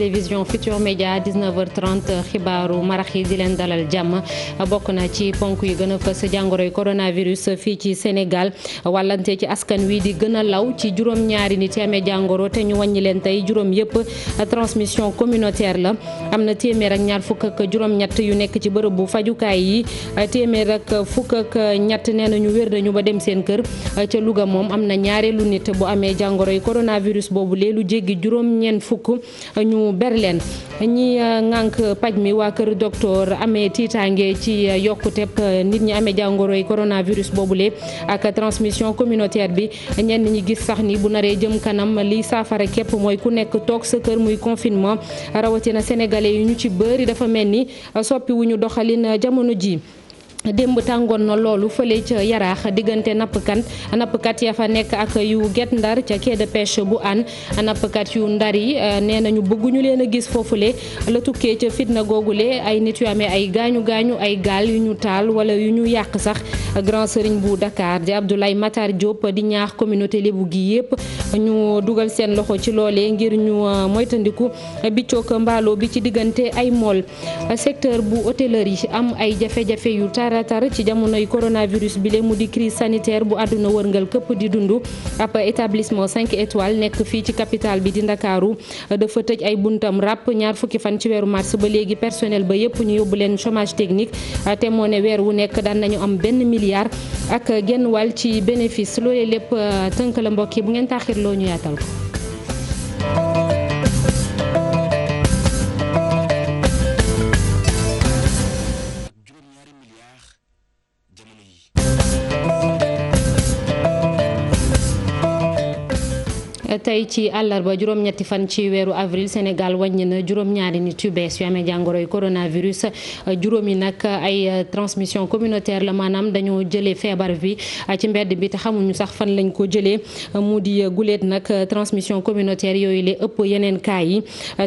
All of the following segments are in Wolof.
télévision Futur Média 19h30 xibaaru marax yi di leen dalal jàmm bokk na ci ponk yi gën a fës jàngoroy coronavirus fii ci Sénégal wàllante ci askan wi di gën a law ci juróom-ñaari nit yi amee jàngoro te ñu wàññi leen tey juróom yëpp transmission communautaire la am na téeméer ak ñaar fukk ak juróom-ñett yu nekk ci bërëb bu fajukaay yi téeméer ak fukk ak ñett nee nañu wér nañu ba dem seen kër ca Louga moom am na ñaareelu nit bu amee jàngoroy coronavirus boobu leelu jéggi juróom-ñeent fukk ñu berleen ñi ŋànk paj mi waa kër docteur amee tiitaange ci yokkuteb nit ñi amee jàngoroy coronavirus boobule ak transmission communautaire bi ñenn ñi gis sax ni bu naree jëm kanam li saafara képp mooy ku nekk toog sa kër muy confinement rawatina sénégalais yi ñu ci bëri dafa mel ni soppi wu ñu doxalin jamono ji démb tàngoon na loolu fële ca Yaraax diggante nappkat ya fa nekk ak yu Guet Ndar ca quai de pêche bu Hann nappkat yu Ndar yi nee nañu bëgguñu leen a gis foofule la tukkee ca fitna googule ay nit yu amee ay gaañu ay gaal yu ñu taal wala yu ñu yàq sax grand sëriñ bu Dakar di Abdoulaye Matar Diop di ñaax communauté lébu gi yépp ñu dugal seen loxo ci loolee ngir ñu moytandiku biccook mbaalo bi ci diggante ay mool secteur bu hôtellerie am ay jafe-jafe yu tar ci jamonoy coronavirus bi le mu di crise sanitaire bu àdduna wërngal këpp di dund ab établissement 5 étoiles nekk fii ci capitale bi di Ndakaaru dafa tëj ay buntam ràpp ñaar fukki fan ci weeru mars ba léegi personnel ba yépp ñu yóbbu leen chômage technique te moo ne weer wu nekk daan nañu am benn milliard ak genn wàll ci bénéfice loolee lépp tënk la mbokk yi bu ngeen taaxir loo ñu yaatal ko. tey ci àllarba juróom-ñetti fan ci weeru avril Sénégal wàññi na juróom-ñaari nit yu bees yu amee jàngoroy coronavirus juróomi nag ay transmission communautaire la maanaam dañoo jëlee feebar bi ci mbedd bi te xamuñu sax fan lañ ko jëlee mu di guléet nag transmission communautaire yooyu la ëpp yeneen cas yi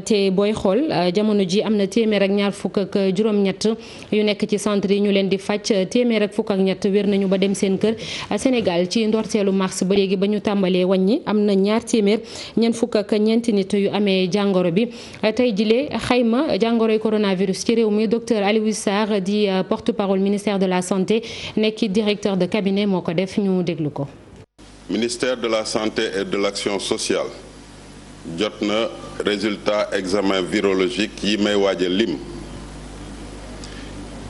te booy xool jamono ji am na téeméer ak ñaar fukk ak juróom-ñett yu nekk ci centre yi ñu leen di faj téeméer ak fukk ak ñett wér nañu ba dem seen kër Sénégal ci ndorteelu mars ba léegi ba ñu tàmbalee wàññi am na ñeent fukk ak ñeenti nit yu amee jàngoro bi tey jile xayma jàngoroy coronavirus ci réew mi docteur Aliou Sarr di porte-parole ministère de la santé nekki directeur de cabinet moo ko def ñu déglu ko. ministère de la santé et de l'action sociale jot na résultat examen virologique yi may waaj a lim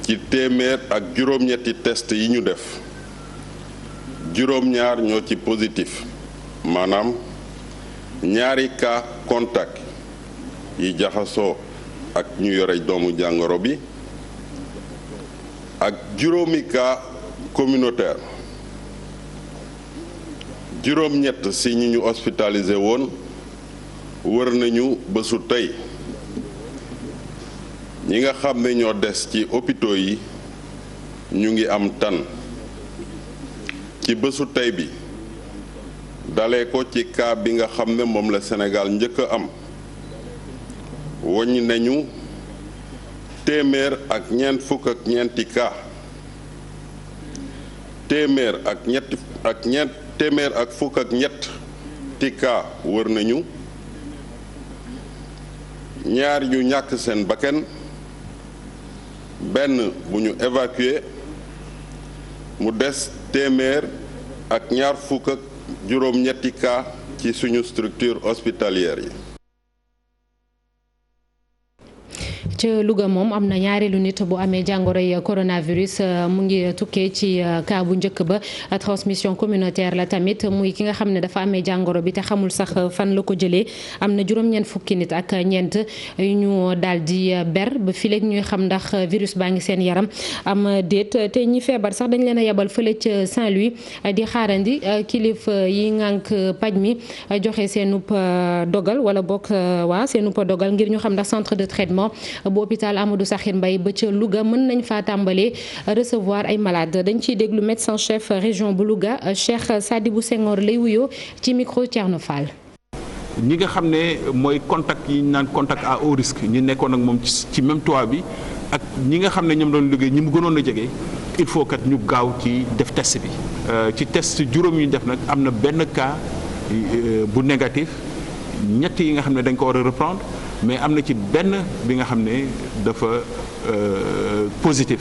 ci téeméer ak juróom-ñetti test yi ñu def juróom-ñaar ñoo ci positif maanaam ñaari cas contact yi jaxasoo ak ñu yore doomu jàngoro bi ak juróomi cas communautaire juróom-ñett si ñi ñu hospitalisé woon wër nañu bésu tey ñi nga xam ne ñoo des ci hôpitaux yi ñu ngi am tan ci bésu tey bi dalee ko ci cas bi nga xam ne moom la Sénégal njëkk a am woññ nañu téeméer ak ñeent fukk ak ñeenti cas téeméer ak fukk ak ñett ti cas wër nañu ñaar ñu ñàkk seen bakkan benn bu ñu évacué mu des téeméer ak ñaar fukk ak juróom-ñetti cas ci suñu structure hospitalière yi. ca Louga moom am na ñaareelu nit bu amee jàngoroy coronavirus mu ngi tukkee ci cas bu njëkk ba transmission communautaire la tamit muy ki nga xam ne dafa amee jàngoro bi te xamul sax fan la ko jëlee am na juróom-ñeent fukki nit ak ñeent yu ñu daal di ber ba fileeg ñuy xam ndax virus baa ngi seen yaram am déet te ñi feebar sax dañ leen a yebal fële ca Saint-Louis di xaarandi kilifa yi ngànk paj mi joxe seenub dogal wala bokk seenub dogal ngir ñu xam ndax centre de traitement bu hôpital Amadou Sakhir Mbaye ba ca Louga mën nañ faa tàmbalee recevoir ay malades dañ ciy déglu médecin chef région bu Louga Cheikh Sadibou Senghor lay wuyoo ci micro Thierno Fall. ñi nga xam ne mooy contact yi ñu naan contact à haut risque ñu nekkoon ak moom ci même toit bi ak ñi nga xam ne ñoom doon liggéey ñi mu gënoon a jege il faut que ñu gaaw ci def test bi. ci test juróom yi ñu def nag am na benn cas bu négatif ñett yi nga xam ne dañ ko war a reprendre mais am na ci benn bi nga xam ne dafa positif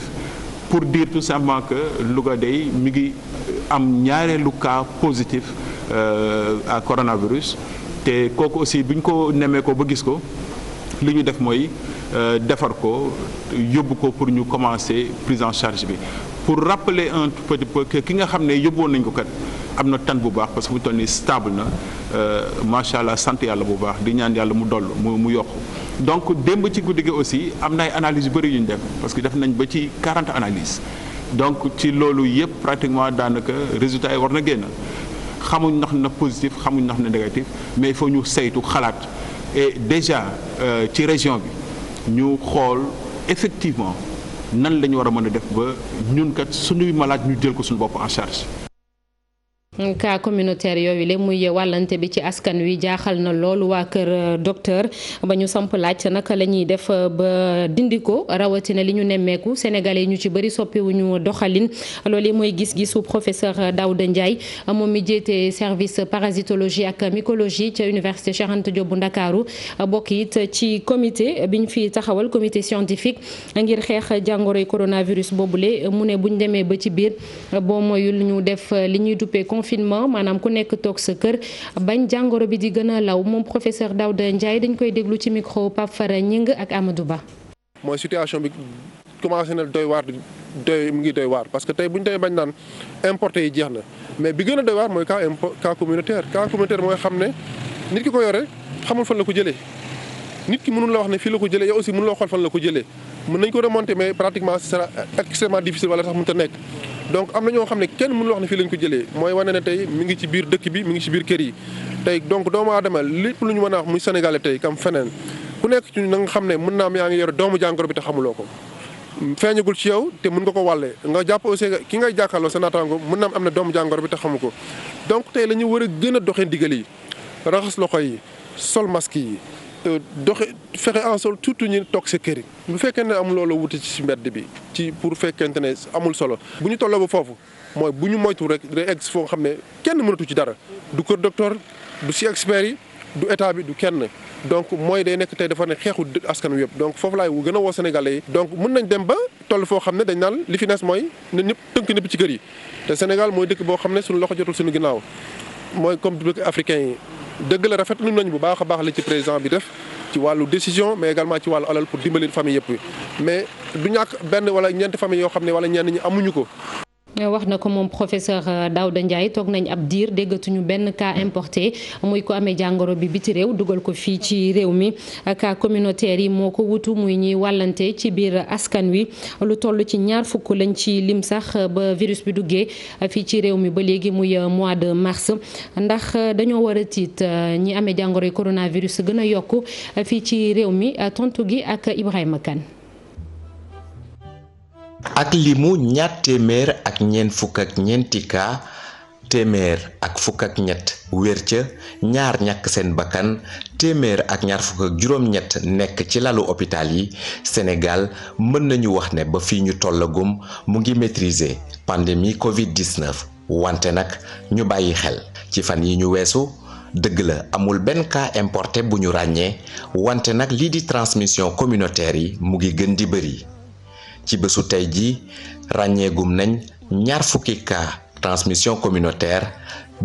pour dire tout simplement que Louga day mi ngi am ñaareelu cas positif à coronavirus te kooku aussi bu ñu ko nemmee ko ba gis ko li ñu def mooy defar ko yóbbu ko pour ñu commencer prise en charge bi pour rappeler un petit peu que ki nga xam ne yóbbuwoon nañ ko kat am na tan bu baax parce que bu toll nii stable na macha allah sant yàlla bu baax di ñaan yàlla mu doll mu yokku donc démb ci guddi gi aussi am na ay analyses yu bëri yu ñu def parce que def nañ ba ci 40 analyses donc ci loolu yëpp pratiquement daanaka résultat yi war na génn xamuñ ndax na positif xamuñ ndax na négatif mais il faut ñu saytu xalaat et déjà ci région bi ñu xool effectivement nan la ñu war a mën a def ba ñun kat suñuy malade ñu jël ko suñu bopp en charge. cas communautaire yooyu le muy wàllante bi ci askan wi jaaxal na loolu waa kër docteur ba ñu samp laaj naka la ñuy def ba dindi ko rawatina li ñu nemmeeku sénégalais yi ñu ci bëri soppiwuñu doxalin loolu yi mooy gis-gisu professeur Daouda Ndiaye moom mi jiite service parasitologie ak mycologie ca université Cheikh Anta Diop bu Ndakaaru bokk it ci comité biñ fi taxawal comité scientifique ngir xeex jàngoroy coronavirus boobule mu ne buñ demee ba ci biir boo moyul ñu def li ñuy duppee confinement maanaam ku nekk toog sa kër bañ jàngoro bi di gën a law moom professeur Daouda Ndiaye dañ koy déglu ci micro Pape Fara Ñing ak Amadou Ba. mooy situation bi commencé na doy waar mu ngi doy waar parce que tey bu ñu demee bañ naan importé yi jeex na mais bi gën a doy waar mooy cas communautaire mooy xam ne nit ki ko yore xamul fan la ko jëlee nit ki mënul la wax ne fii la ko jëlee yow aussi mënul la xool fan la ko jëlee mën nañ ko remonter mais pratiquement ce sera extrêmement difficile wala sax mënut a nekk. donc am na ñoo xam ne kenn mënul wax ne fii lañ ko jëlee mooy wane ne tey mi ngi ci biir dëkk bi mi ngi ci biir kër yi tey donc doomu aadama lépp lu ñu mën a wax muy sénégalais tey kam feneen ku nekk ci na nga xam ne mën naa am yaa ngi yore doomu jàngoro bi te xamuloo ko feeñagul ci yow te mën nga ko wàllee nga jàpp aussi ki ngay jàkkaarloo sa naataango mën naa am na doomu jàngoro bi te xamu ko donc tey la ñu war a gën a doxee ndigal yi raxas loxo yi sol masque yi doxe fexe en sol surtout ñu toog sa kër yi bu fekkee ne amul loolu wuti ci mbedd bi ci pour fekkente ne amul solo bu ñu tolloo ba foofu mooy bu ñu moytu rek day egg foo xam ne kenn mënatu ci dara du kër docteur du si experts yi du état bi du kenn donc mooy day nekk tey dafa ne xeexu askan wi yëpp donc foofu laay gën a woo Sénégalais yi donc mën nañ dem ba toll foo xam ne dañ naan li fi nes mooy ne ñëpp tënk ñëpp ci kër yi te Sénégal mooy dëkk boo xam ne suñu loxo jotul suñu ginnaaw mooy comme dëkk africain yi dëgg la rafetlu nañ bu baax a baax li ci président bi def ci wàllu décision mais également ci wàllu alal pour dimbali famille yëpp mais du ñàkk benn wala ñeenti famille yoo xam ne wala ñenn ñi amuñu ko. wax na ko moom professeur Daouda Ndiaye toog nañ ab diir déggatuñu benn cas importé muy ko amee jàngoro bi biti réew dugal ko fii ci réew mi cas communautaire yi moo ko wutu muy ñuy wàllante ci biir askan wi lu toll ci 20 lañ ci lim sax ba virus bi duggee fii ci réew mi ba léegi muy mois de mars ndax dañoo war a tiit ñi amee jàngoro yi coronavirus gën a yokku fii ci réew mi tontu gi ak Ibrahima Kane. ak limu ñaar téeméer ak ñeent fukk ak ñeenti cas téeméer ak fukk ak ñett wér ca ñaar ñàkk seen bakkan téeméer ak ñaar fukk ak juróom-ñett nekk ci lalu hôpital yi Sénégal mën nañu wax ne ba fii ñu tollagum mu ngi maîtriser pandémie Covid-19 wante nag ñu bàyyi xel ci fan yi ñu weesu dëgg la amul benn cas importé bu ñu ràññee wante nag lii di transmission communautaire yi mu ngi gën di bëri. ci bésu tey ji ràññeegum nañ 20 cas transmission communautaire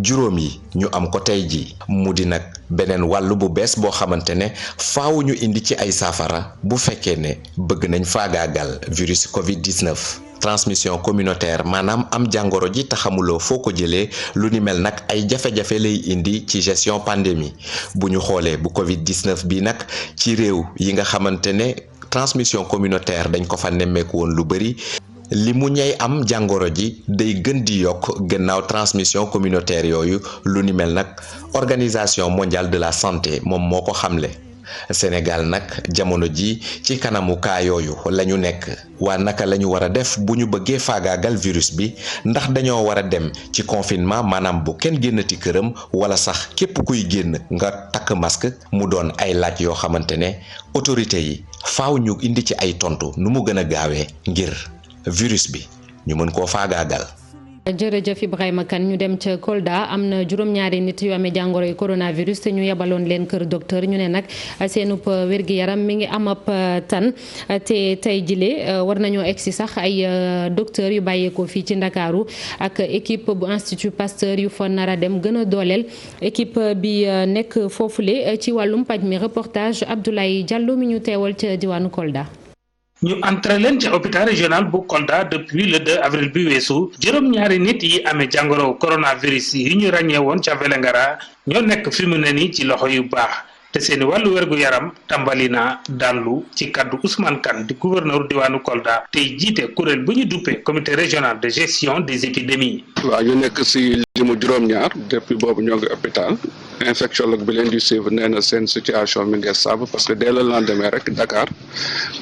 juróom yi ñu am ko tey ji mu di nag beneen wàllu bu bees boo xamante ne faaw ñu indi ci ay saafara bu fekkee ne bëgg nañ faagaagal virus Covid-19 transmission communautaire maanaam am jàngoro ji te xamuloo foo ko jëlee lu ni mel nag ay jafe-jafe lay indi ci gestion pandémie bu ñu xoolee bu Covid-19 bi nag ci réew yi nga xamante ne transmission communautaire dañ ko fa nemmeeku woon lu bari li mu ñey am jàngoro ji day gën di yokk gannaaw transmission communautaire yooyu lu ni mel nag organisation mondiale de la santé moom moo ko xamle Sénégal nag jamono ji ci kanamu kaa yooyu lañu nekk waa naka lañu war a def bu ñu bëggee faagaagal virus bi ndax dañoo war a dem ci confinement maanaam bu kenn génnati këram wala sax képp kuy génn nga takk masque mu doon ay laaj yoo xamante ne autorité yi faaw ñu indi ci ay tontu nu mu gën a gaawee ngir virus bi ñu mën koo faagaagal. jërëjëf Ibrahima Kane ñu dem ca Kolda am na juróom-ñaari nit yu amee jàngoroy coronavirus te ñu yebaloon leen kër docteur ñu ne nag seenub wér-gi-yaram mi ngi am ab tan te tey jile war nañoo egsi sax ay docteur yu bàyyeekoo fii ci Ndakaaru ak équipe bu Institut Pasteur yu fa nar a dem gën a dooleel équipe bi nekk foofule ci wàllum paj mi reportage Abdoulaye Diallo mi ñu teewal ca diwaanu Kolda. ñu entré leen ci hôpital régional bu Kolda depuis le 2 avril bi weesu juróom-ñaari nit yi amee jàngoro coronavirus yi ñu ràññee woon ca Vélingara ñoo nekk fi mu ne nii ci loxo yu baax te seeni wàllu wérgu yaram tàmbali na dallu ci kaddu Ousmane Kane di gouverneur diwaanu Kolda tey jiite kuréel bu ñu duppee comité régional de gestion des épidémies. waaw ñu nekk si limu juróom-ñaar depuis boobu ñoo ngi hôpital infectiologue bi leen di suivre nee na seen situation mi ngi stable parce que dès le lendemain rek Dakar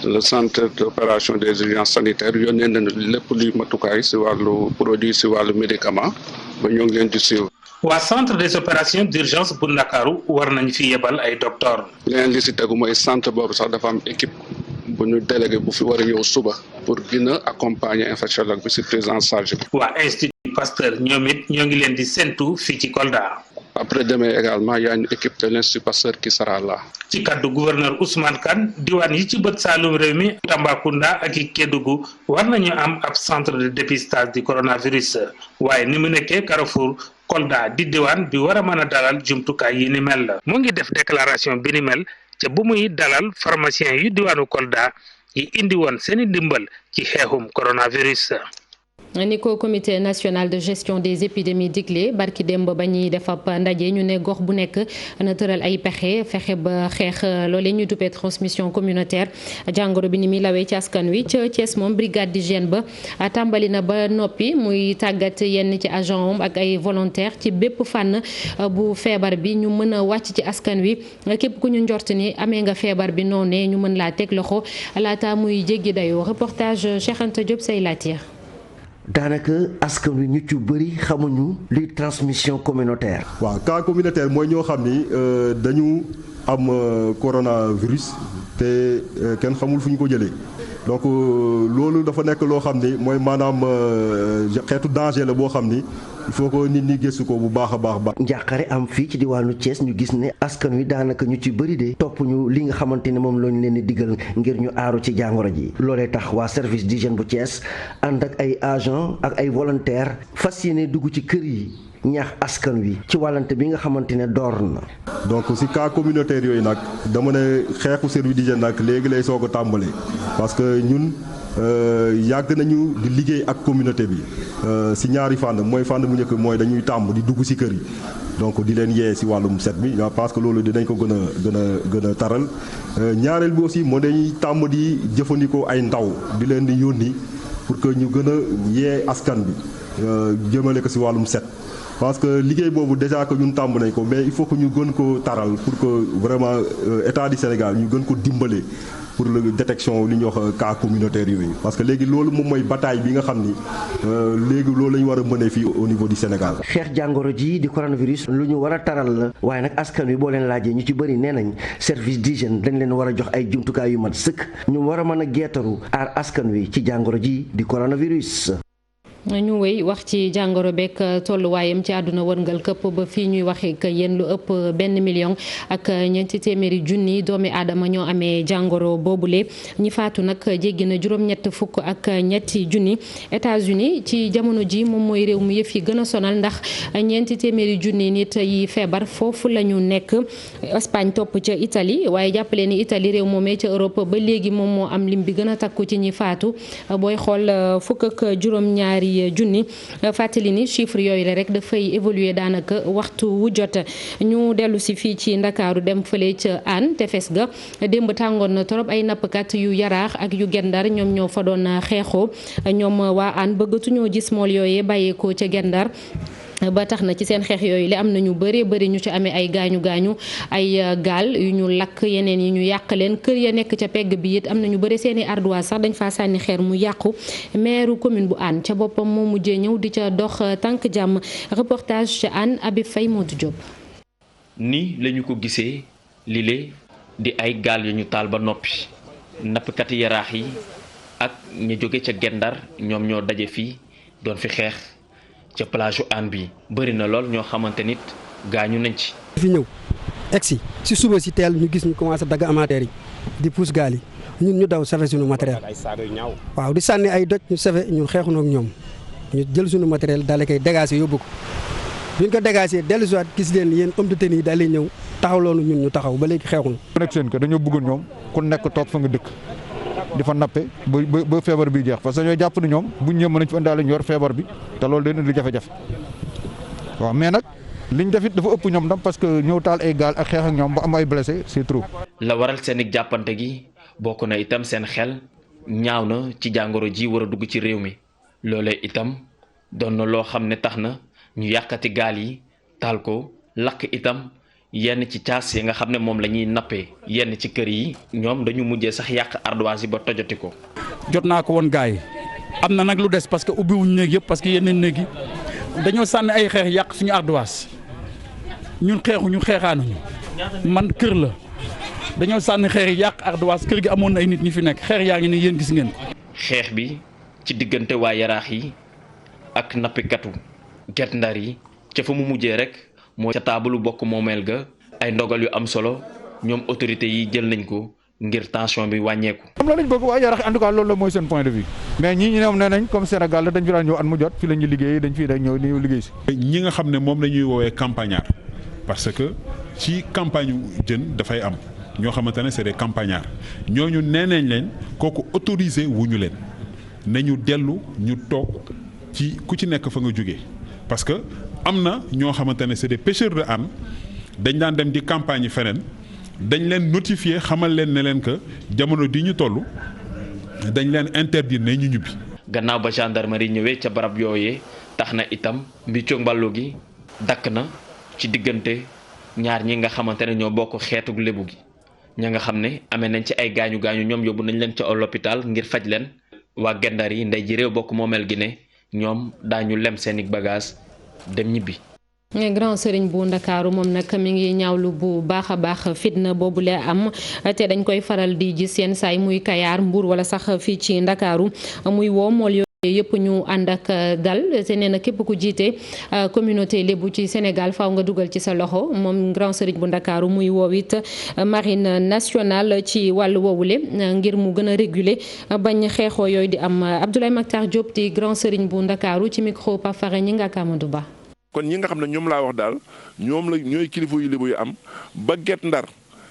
le centre d'opération des urgences sanitaires yónnee nañu lépp luy matukaay si wàllu produit si wàllu médicament ba ñoo ngi leen di suivre. waa centre des opérations d'urgence bu Ndakaaru war nañ fi yebal ay docteur leneen li si tegu mooy centre boobu sax dafa am équipe bu ñu délégué bu fi war a ñëw suba pour gën a accompagner infectiologue bi si prise en charge bi. waa Institut Pasteur ñoom it ñoo ngi leen di séntu fii ci Kolda. Après demain également, il y a une équipe de l'Institut Pasteur qui sera là. ci kaddu gouverneur Ousmane Kane diwaan yi ci bët Saalum réew mi Tambacounda ak i Kédougou war nañu am ab centre de dépistage du coronavirus waaye ni mu nekkee Carrefour Kolda di diwaan bi war a mën a dalal jumtukaay yi ni mel la. mu ngi def déclaration bi ni mel ca bu muy dalal pharmacien yu diwaanu Kolda yi indi woon seeni ndimbal ci xeexum coronavirus. ni ko comité national de gestion des épidémies digle barki démb ba ñuy def ab ndaje ñu ne gox bu nekk na tëral ay fexe ba xeex loolee ñu duppee transmission communautaire jàngoro bi ni muy lawee ci askan wi ca Thiès moom brigade d'hygiène ba tàmbali na ba noppi muy tàggat yenn ci agent am ak ay volontaire ci bépp fànn bu feebar bi ñu mën a wàcc ci askan wi képp ku ñu njort ni amee nga feebar bi noonee ñu mën laa teg loxo laata muy jéggi dayoo reportage Cheikh Anta Diop say laatiir. daanaka askan wi ñu ci bëri xamuñu luy transmission communautaire. waaw cas communautaire mooy ñoo xam ni dañu am coronavirus te kenn xamul fu ñu ko jëlee donc loolu dafa nekk loo xam ni mooy maanaam xeetu danger la boo xam ni il faut que nit ñi gëstu ko bu baax a baax. njàqare am fii ci diwaanu Thiès ñu gis ne askan wi daanaka ñu ci bëri de topp ñu li nga xamante ne moom lañu leen di digal ngir ñu aaru ci jàngoro ji loolee tax waa service d'hygiène bu Thiès ànd ak ay agent ak ay volontaire fas yéene dugg ci kër yi ñaax askan wi ci wàllante bi nga xamante ne door na. donc si cas communautaire yooyu nag dama ne xeexu service d'hygiène nag léegi lay soog a tàmbali parce que ñun yàgg nañu di liggéey ak communauté bi si ñaari fànn mooy fànn bu njëkk mooy dañuy tàmm di dugg si kër yi donc di leen yee si wàllum set bi parce que loolu dinañ ko gën a taral ñaareel bi aussi moo dañuy tàmm di jëfandikoo ay ndaw di leen di yónni pour que ñu gën a yee askan bi jëmale ko si wàllum set parce que liggéey boobu déjà que ñun tàmb nañ ko mais il faut que ñu gën ko taral pour que vraiment état du Sénégal ñu gën ko dimbale pour la détection li ñuy wax cas communautaire yooyu parce que léegi loolu moom mooy bataille bi nga xam ni léegi loolu la ñu war a mënee fii au niveau du Sénégal. xeex jàngoro ji di coronavirus lu ñu war a taral la waaye nag askan wi boo leen laajee ñu ci bëri nee nañ service d'hygiène dañ leen war a jox ay jumtukaay yu mat sëkk ñu war a mën a geetaru aar askan wi ci jàngoro ji di coronavirus. ñu wéy wax ci jàngoro beeg tolluwaayam ci àdduna wërngal këpp ba fii ñuy waxee que yéen lu ëpp 1 million ak ñeenti téeméeri junni doomi aadama ñoo amee jàngoro boobule ñi faatu nag jéggi na juróom-ñett fukk ak ñetti junni États-Unis ci jamono ji moom mooy réew mu yëf yi gën a sonal ndax ñeenti téeméeri junni nit yi feebar foofu la ñu nekk Espagne topp ca Italie waaye jàppale ni Italie réew moomee ca Europe ba léegi moom moo am lim bi gën a takku ci ñi faatu booy xool fukk ak juróom-ñaari junni fàttali ni chiffre yooyu la rek dafay évoluer daanaka waxtu wu jot ñu dellu si fii ci Ndakaaru dem fële ca Hann tefes ga démb tàngoon na torop ay nappkat yu Yaraax ak yu Gendar ñoom ñoo fa doon xeexoo ñoom waa Hann bëggatuñoo gis mool yooyee bàyyeekoo ca Gendar ba tax na ci seen xeex yooyu li am na ñu bëree bëri ñu ci amee ay gaañu ay gaal yu ñu lakk yeneen yi ñu yàq leen kër ya nekk ca pegg bi it am na ñu bëri seen i ardoise sax dañ faa sànni xeer mu yàqu maire commune bu Hann ca boppam moo mujjee ñëw di ca dox tànk jàmm reportage ca Hann Habib Faye Modou Diop. ni lañu ko gisee lile di ay gaal yu ñu taal ba noppi nappkati Yaraax yi ak ñu jóge ca Gendar ñoom ñoo daje fii doon fi xeex ca plage u Hann bi bëri na lool ñoo xamante nit gaañu nañ ci. fi ñëw egsi si suba si teel ñu gis ñu commencé dagg amateur yi di pousse gaal yi ñun ñu daw safe suñu matériel waaw di sànni ay doj ñu safe ñun xeexuñu ak ñoom ñu jël suñu matériel daal di koy dégager yóbbu ko bi ñu ko dégager dellu si waat gis leen yéen homme de tenue yi daal di ñëw taxaw loonu ñun ñu taxaw ba léegi xeexuñu. ku nekk seen ko dañoo bëggoon ñoom ku nekk toog fa nga dëkk di fa nappe ba feebar bi jeex parce que ñoo jàpp ne ñoom buñ ñëw mën nañ fi indaale ñu yor feebar bi te loolu day indi jafe-jafe waaw mais nag liñ def it dafa ëpp ñoom tam parce que ñëw taal ay gaal ak xeex ak ñoom ba am ay blessé c'est trop. la waral seen i jàppante gi bokk na itam seen xel ñaaw na ci jàngoro ji war a dugg ci réew mi loolee itam doon na loo xam ne tax na ñu yàqati gaal yi taal ko lakk itam yenn ci caas yi nga xam ne moom la ñuy nappee yenn ci kër yi ñoom dañu mujjee sax yàq ardoise yi ba tojoti ko. jot naa ko woon gars yi am na nag lu des parce que ubbi wuñ néeg yëpp parce que yeneen néeg yi dañoo sànni ay xeex yàq suñu ardoise ñun xeexuñu xeexaanuñu man kër la dañoo sànni xeex yi yàq ardoise kër gi amoon na ay nit ñi fi nekk xeex yaa ngi ne yéen gis ngeen ko. xeex bi ci diggante waa Yaraax yi ak nappikatu Guet Ndar yi ca fa mu mujjee rek mooy ca taabalu bokk moomeel ga ay ndogal yu am solo ñoom autorités yi jël nañ ko ngir tension bi wàññeeku. am la lañ bëgg waa Yaraax en tout cas loolu la mooy seen point de vue mais ñii ñu ñoom nee nañ comme Sénégal la dañ fi daan ñëw at mu jot fi la ñuy liggéey dañ fi ñëw ni liggéey si. ñi nga xam ne moom la ñuy woowee campagnard parce que ci campagne jën dafay am ñoo xamante ne c'est des campagnards ñooñu nee nañ leen kooku autorisé wuñu leen nañu dellu ñu toog ci ku ci nekk fa nga jógee parce que am na ñoo xamante ne c'est des pêcheurs de Hann dañ daan dem di campagne feneen dañ leen notifier xamal leen ne leen que jamono di ñu toll dañ leen interdire ne ñu ñibbi. gannaaw ba gendarmerie ñëwee ca barab yooyee tax na itam mbiccoog mballu gi dakk na ci diggante ñaar ñi nga xamante ne ñoo bokk xeetug lébu gi ña nga xam ne amee nañ ci ay gaañu gaañu ñoom yóbbu nañ leen ca l'hôpital ngir faj leen waa Guet Ndar yi ndey ji réew bokk moomeel gi ne ñoom daañu lem seeni bagage dem ñibbi. grand sëriñ bu ndakaaru moom nag mi ngi ñaawlu bu baax a baax fitna boobu la am te dañ koy faral di gis yenn saay muy Kayaar Mbuur wala sax fii ci ndakaaru muy woo mool yooyu yëpp ñu ànd ak dal te nee na képp ku jiite communauté lébu ci Sénégal faaw nga dugal ci sa loxo moom grand sëriñ bu ndakaaru muy woow it marine nationale ci wàllu woowule ngir mu gën a réguler bañ xeexoo yooyu di am Abdoulaye Mactar Diop di grand sëriñ bu ndakaaru ci micro Pafare ñi nga Amadou Ba. kon ñi nga xam ne ñoom laa wax daal ñoom la ñooy kilifa yu lébu yu am ba Guet Ndar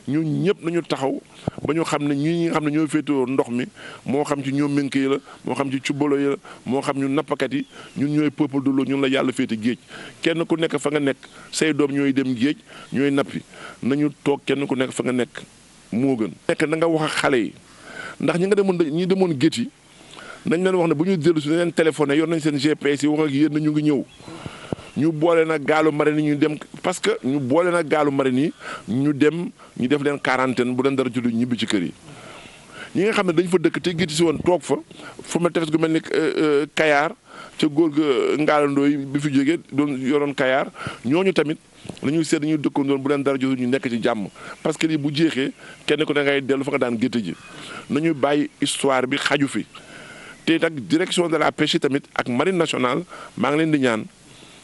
ñun ñëpp nañu taxaw ba ñu xam ne ñi nga xam ne ñooy féetewoo ndox mi moo xam ci ñoom ménk yi la moo xam ci cubbalo yi la moo xam ñu nappakat yi ñun ñooy peuple de l'eau ñun la yàlla féete géej kenn ku nekk fa nga nekk say doom ñooy dem géej ñooy nappi nañu toog kenn ku nekk fa nga nekk moo gën. nekk na nga wax ak xale yi ndax ñi demoon géej yi nañ leen wax ne bu ñu dellu si leen téléphoné yor nañ seen GPS yi wax ak yéen na ñu ngi ñëw. ñu boole nag gaalu marine yi ñu dem parce que ñu boole nag gaalu marine yi ñu dem ñu def leen quarantaine bu leen dara juddu ñibbi ci kër yi ñi nga xam ne dañ fa dëkk te gitti si woon toog fa fu mel tefes gu mel ni Kayaar ca góor ga ngaalandoo yi bi fi jógee doon yoroon Kayaar ñooñu tamit nañu seet ñu dëkkoon doon bu leen dara juddu ñu nekk ci jàmm parce que lii bu jeexee kenn ku ne ngay dellu fa nga daan gétt ji nañu bàyyi histoire bi xaju fi te nag direction de la pêche tamit ak marine nationale maa ngi leen di ñaan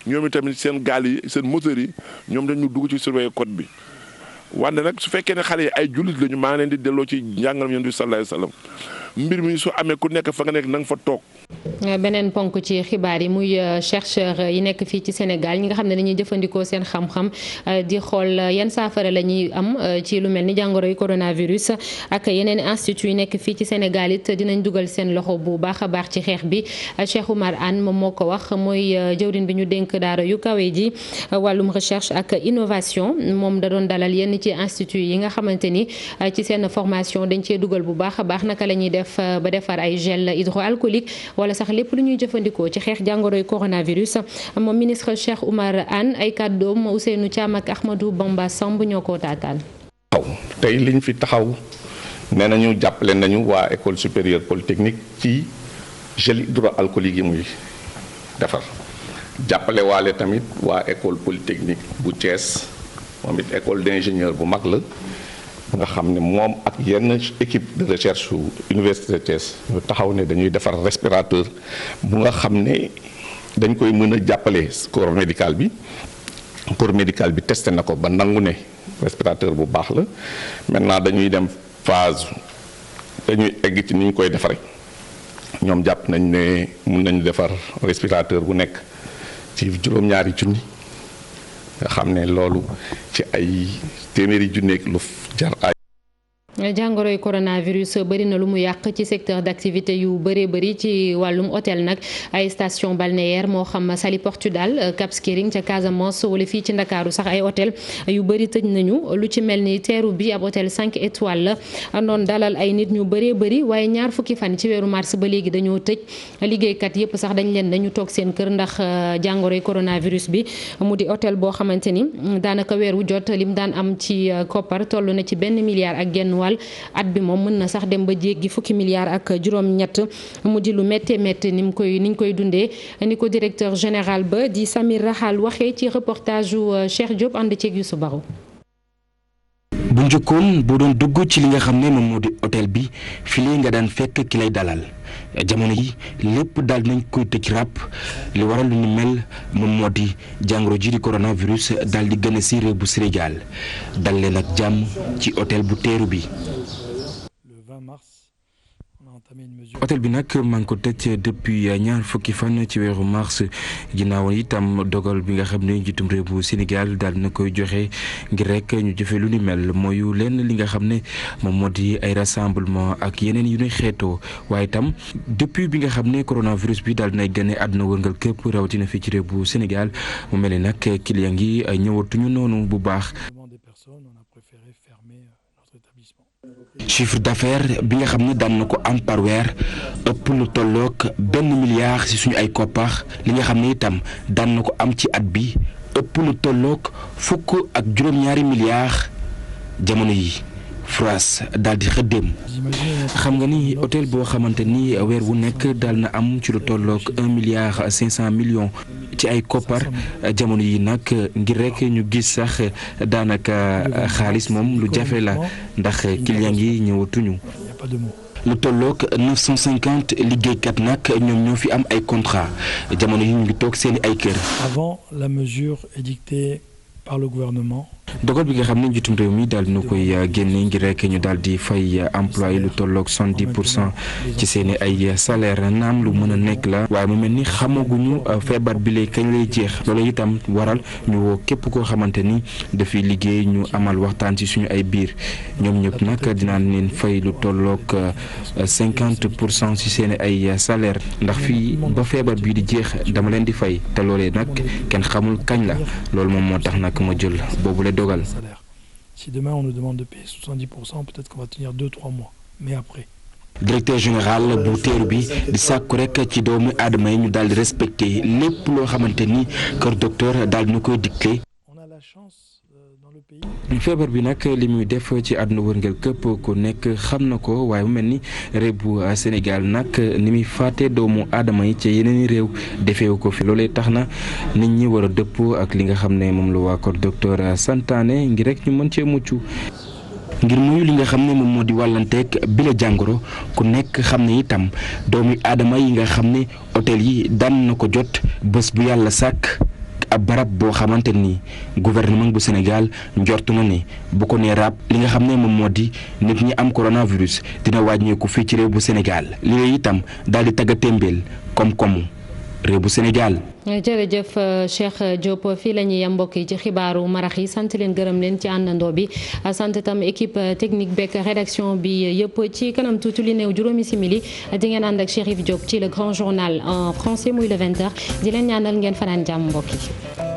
ñoom itamit seen gaal yi seen moteur yi ñoom dañu dugg ci surveiller code bi wante nag su fekkee ne xale yi ay jullit lañu maa ngi leen di delloo ci njàngalam Yonent bi sallallahu alayhi wasallam mbir mi su amee ku nekk fa nga nekk na nga fa toog. beneen ponk ci xibaar yi muy chercheur yi nekk fii ci Sénégal ñi nga xam ne dañuy jëfandikoo seen xam-xam di xool yan saafara la ñuy am ci lu mel ni jàngoro yi coronavirus ak yeneen institut yi nekk fii ci Sénégal it dinañ dugal seen loxo bu baax a baax ci xeex bi Cheikh Oumar Anne moom moo ko wax mooy jëwriñ bi ñu dénk daara yu kawe ji wàllum recherche ak innovation moom da doon dalal yenn ci institut yi nga xamante ni ci seen formation dañ cee dugal bu baax a baax naka la ñuy def ba defar ay gel hydroalcoolique wala sax lépp lu ñuy jëfandikoo ci xeex jàngoroy coronavirus moom ministre Cheikh Oumar Anne ay kàddoom Ousseynou Thiam ak Ahmadou Bamba Samb ñoo ko taataan. waaw tey liñ fi taxaw nee nañu jàppale nañu waa école supérieure polytechnique ci gel hydroalcoolique yi muy defar jàppale waale tamit waa école polytechnique bu Thiès moom it école d'ingénieur bu mag la. nga xam ne moom ak yenn équipe de recherche université Thiès ñu taxaw ne dañuy defar respirateur bu nga xam ne dañ koy mën a jàppale corps médical bi. corps médical bi testé na ko ba nangu ne respirateur bu baax la maintenant dañuy dem phase dañuy egg ci ni ñu koy defaree ñoom jàpp nañ ne mun nañu defar respirateur bu nekk ci juróom-ñaari junni nga xam ne loolu ci ay téeméeri junneeg lu jar ay jàngoroy coronavirus bëri na lu mu yàq ci secteur d'activité yu bëree bëri ci wàllum hôtel nag ay station balnéaire moo xam Saly Portudal Cap Skirring ca Casamance wala fii ci Ndakaaru sax ay hôtel yu bëri tëj nañu lu ci mel ni teeru bi ab hôtel 5 étoiles la noon dalal ay nit ñu bëree bëri waaye ñaar fukki fan ci weeru mars ba léegi dañoo tëj liggéeykat yépp sax dañ leen dañu toog seen kër ndax jàngoroy coronavirus bi mu di hôtel boo xamante ni daanaka weer wu jot lim daan am ci koppar toll na ci $1 milliard ak genn wàll at bi moom mën na sax dem ba jéggi fukki milliards ak juróom-ñett mu di lu métti niñ koy dundee ni ko directeur général ba di Samir Rahal waxee ci reportage u Cheikh Diop ànd ceeg Youssou Barou. bu njëkkoon boo doon dugg ci li nga xam ne moom moo di hôtel bi fii nga daan fekk ki lay dalal jamono yi lépp daal nañ koy tëj ràpp li waral lu ni mel moom moo di jàngoro ji di coronavirus daal di gën a si réew bu Sénégal dal leen ak jàmm ci hôtel bu teeru bi. hôtel bi nag maa ngi ko tëj depuis ñaar fukki fan ci weeru mars ginnaaw itam dogal bi nga xam ne njiitum réew bu Sénégal daal na koy joxe ngir rek ñu jëfee lu ni mel mooyu leen li nga xam ne moom moo di ay rassemblement ak yeneen yu ñuy xeetoo waaye itam depuis bi nga xam ne coronavirus bi daal nay gane àdduna wërngal képp rawatina fii ci réew bu Sénégal mu mel ni nag client yi ñëwatuñu noonu bu baax. chiffre d'affaires bi nga xam ne daan na ko am par weer ëpp lu tolloog $1 milliard ci suñu ay koppar li nga xam ne itam daan na ko am ci at bi ëpp lu tolloog $2 milliards jamono yi France daal di xëddeem xam nga ni hôtel boo xamante ni weer wu nekk daal na am ci lu tolloog $1,5 milliard ci ay koppar jamono yi nag ngir rek ñu gis sax daanaka xaalis moom lu jafe la ndax client yi ñëwatuñu. lu tolloog 950 liggéeykat nag ñoom ñoo fi am ay contrat jamono yi ñu ngi toog seeni ay kër. Avant la mesure édictée par le gouvernement. dogal bi nga xam ne njiitum réew mi daal dina koy génne ngir rek ñu daal di fay employé lu tolloog 70% ci seeni ay salaire naam lu mën a nekk la waaye mu mel ni xamaguñu feebar bi lay kañ lay jeex loolu itam waral ñu woo képp koo xamante ni dafay liggéey ñu amal waxtaan ci suñu ay biir ñoom ñëpp nag dinaan leen fay lu tolloog 50% ci seeni ay salaire ndax fii ba feebar bii di jeex dama leen di fay te loolee nag kenn xamul kañ la loolu moom moo tax nag ma jël boobu la dogal. Si demain on nous demande de payer 70%, peut-être qu'on va tenir 2-3 mois, mais après. directeur général bu teeru bi di sàkku rek ci doomu aadama yi ñu daal di respecté lépp loo xamante ni kër docteur daal di na koy dicté. feebar bi nag li muy def ci àdduna wërngël këpp ku nekk xam na ko waaye mu mel ni réew bu Sénégal nag ni muy faate doomu aadama yi ci yeneen i réew defeewu ko fi loolee tax na nit ñi war a dëppoo ak li nga xam ne moom la waa kër docteur santaane ngir rek ñu mën cee mucc. ngir moyu li nga xam ne moom moo di wàllanteeg bi la jàngoro ku nekk xam ne itam doomu aadama yi nga xam ne hôtel yi daan na ko jot bés bu yàlla sàkk ab barab boo xamante ni gouvernement bu Sénégal njort na ne bu ko nee raab li nga xam ne moom moo di nit ñi am coronavirus dina wàññeeku fii ci réew bu Sénégal li lay itam daal di tagga témbeel koom-koomu réew bu Sénégal. jërëjëf Cheikh Diop fii la ñuy yem mbokk yi ci xibaaru marax yi sant leen gërëm leen ci àndandoo bi sant itam équipe technique beeg rédaction bi yëpp ci kanam tuuti li néew juróomi simili di ngeen ànd ak Chérif Diop ci le grand journal en français muy le 20h di leen ñaanal ngeen fanaan jàmm mbokk yi.